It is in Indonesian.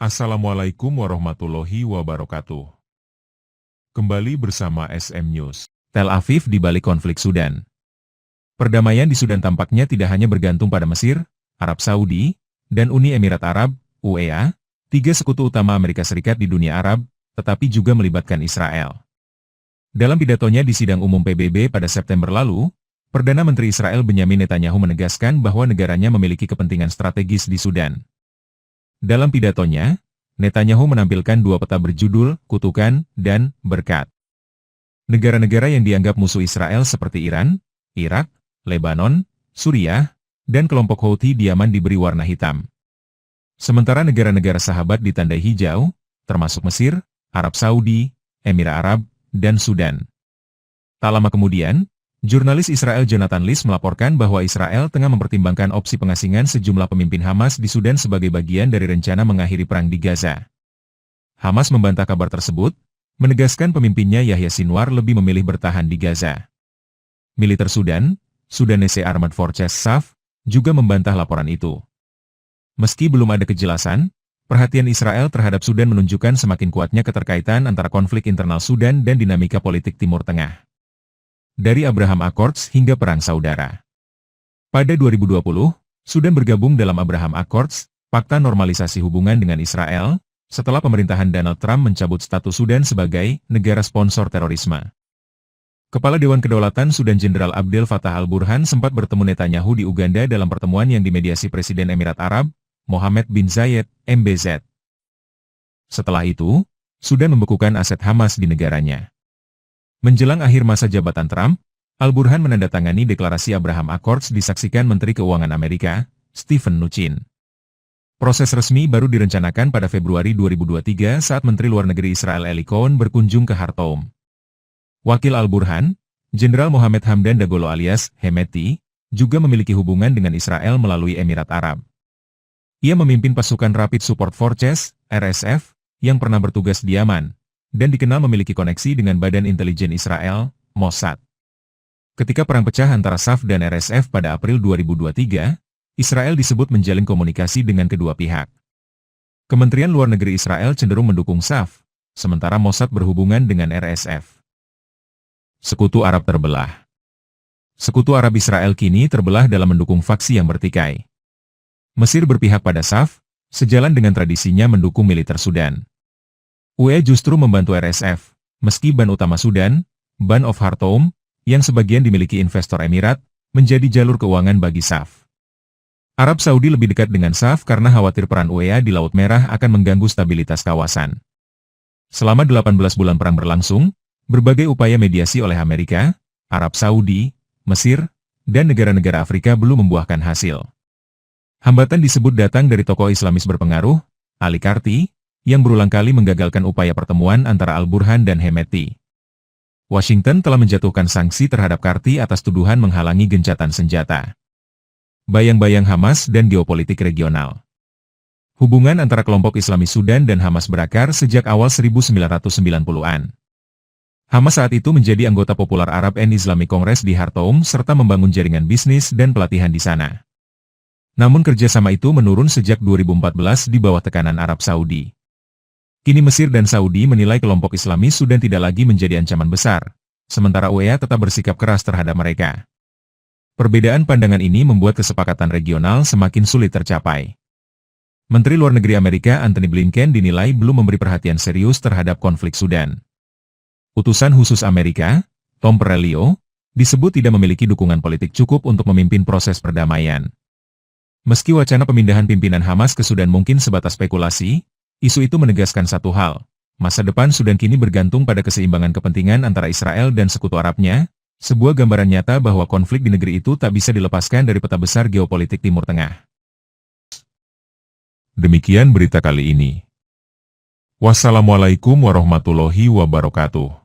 Assalamualaikum warahmatullahi wabarakatuh. Kembali bersama SM News. Tel Aviv di balik konflik Sudan. Perdamaian di Sudan tampaknya tidak hanya bergantung pada Mesir, Arab Saudi, dan Uni Emirat Arab, UEA, tiga sekutu utama Amerika Serikat di dunia Arab, tetapi juga melibatkan Israel. Dalam pidatonya di sidang umum PBB pada September lalu, Perdana Menteri Israel Benyamin Netanyahu menegaskan bahwa negaranya memiliki kepentingan strategis di Sudan. Dalam pidatonya, Netanyahu menampilkan dua peta berjudul Kutukan dan Berkat. Negara-negara yang dianggap musuh Israel seperti Iran, Irak, Lebanon, Suriah, dan kelompok Houthi di Yaman diberi warna hitam. Sementara negara-negara sahabat ditandai hijau, termasuk Mesir, Arab Saudi, Emirat Arab, dan Sudan. Tak lama kemudian, jurnalis Israel Jonathan Liss melaporkan bahwa Israel tengah mempertimbangkan opsi pengasingan sejumlah pemimpin Hamas di Sudan sebagai bagian dari rencana mengakhiri perang di Gaza. Hamas membantah kabar tersebut, menegaskan pemimpinnya Yahya Sinwar lebih memilih bertahan di Gaza. Militer Sudan, Sudanese Armed Forces SAF, juga membantah laporan itu. Meski belum ada kejelasan, perhatian Israel terhadap Sudan menunjukkan semakin kuatnya keterkaitan antara konflik internal Sudan dan dinamika politik Timur Tengah. Dari Abraham Accords hingga Perang Saudara. Pada 2020, Sudan bergabung dalam Abraham Accords, Fakta Normalisasi Hubungan dengan Israel, setelah pemerintahan Donald Trump mencabut status Sudan sebagai negara sponsor terorisme. Kepala Dewan Kedaulatan Sudan Jenderal Abdel Fattah al-Burhan sempat bertemu Netanyahu di Uganda dalam pertemuan yang dimediasi Presiden Emirat Arab, Mohammed bin Zayed, MBZ. Setelah itu, Sudan membekukan aset Hamas di negaranya. Menjelang akhir masa jabatan Trump, al-Burhan menandatangani deklarasi Abraham Accords disaksikan Menteri Keuangan Amerika, Steven Mnuchin. Proses resmi baru direncanakan pada Februari 2023 saat Menteri Luar Negeri Israel Eli Cohen berkunjung ke Khartoum. Wakil al-Burhan, Jenderal Mohammed Hamdan Dagalo alias Hemeti, juga memiliki hubungan dengan Israel melalui Emirat Arab. Ia memimpin pasukan Rapid Support Forces, RSF, yang pernah bertugas di Yaman, dan dikenal memiliki koneksi dengan Badan Intelijen Israel, Mossad. Ketika perang pecah antara SAF dan RSF pada April 2023, Israel disebut menjalin komunikasi dengan kedua pihak. Kementerian Luar Negeri Israel cenderung mendukung SAF, sementara Mossad berhubungan dengan RSF. Sekutu Arab terbelah. Sekutu Arab Israel kini terbelah dalam mendukung faksi yang bertikai. Mesir berpihak pada SAF, sejalan dengan tradisinya mendukung militer Sudan. UE justru membantu RSF, meski ban utama Sudan, Ban of Khartoum, yang sebagian dimiliki investor Emirat, menjadi jalur keuangan bagi SAF. Arab Saudi lebih dekat dengan SAF karena khawatir peran UEA di Laut Merah akan mengganggu stabilitas kawasan. Selama 18 bulan perang berlangsung, berbagai upaya mediasi oleh Amerika, Arab Saudi, Mesir, dan negara-negara Afrika belum membuahkan hasil. Hambatan disebut datang dari tokoh Islamis berpengaruh, Ali Karti, yang berulang kali menggagalkan upaya pertemuan antara al-Burhan dan Hemeti. Washington telah menjatuhkan sanksi terhadap Karti atas tuduhan menghalangi gencatan senjata. Bayang-bayang Hamas dan geopolitik regional. Hubungan antara kelompok Islamis Sudan dan Hamas berakar sejak awal 1990-an. Hamas saat itu menjadi anggota populer Arab and Islamic Congress di Khartoum serta membangun jaringan bisnis dan pelatihan di sana. Namun kerjasama itu menurun sejak 2014 di bawah tekanan Arab Saudi. Kini Mesir dan Saudi menilai kelompok Islamis Sudan tidak lagi menjadi ancaman besar, sementara UEA tetap bersikap keras terhadap mereka. Perbedaan pandangan ini membuat kesepakatan regional semakin sulit tercapai. Menteri Luar Negeri Amerika Antony Blinken dinilai belum memberi perhatian serius terhadap konflik Sudan. Utusan khusus Amerika, Tom Perelio, disebut tidak memiliki dukungan politik cukup untuk memimpin proses perdamaian. Meski wacana pemindahan pimpinan Hamas ke Sudan mungkin sebatas spekulasi, isu itu menegaskan satu hal, masa depan Sudan kini bergantung pada keseimbangan kepentingan antara Israel dan Sekutu Arabnya, sebuah gambaran nyata bahwa konflik di negeri itu tak bisa dilepaskan dari peta besar geopolitik Timur Tengah. Demikian berita kali ini. Wassalamualaikum warahmatullahi wabarakatuh.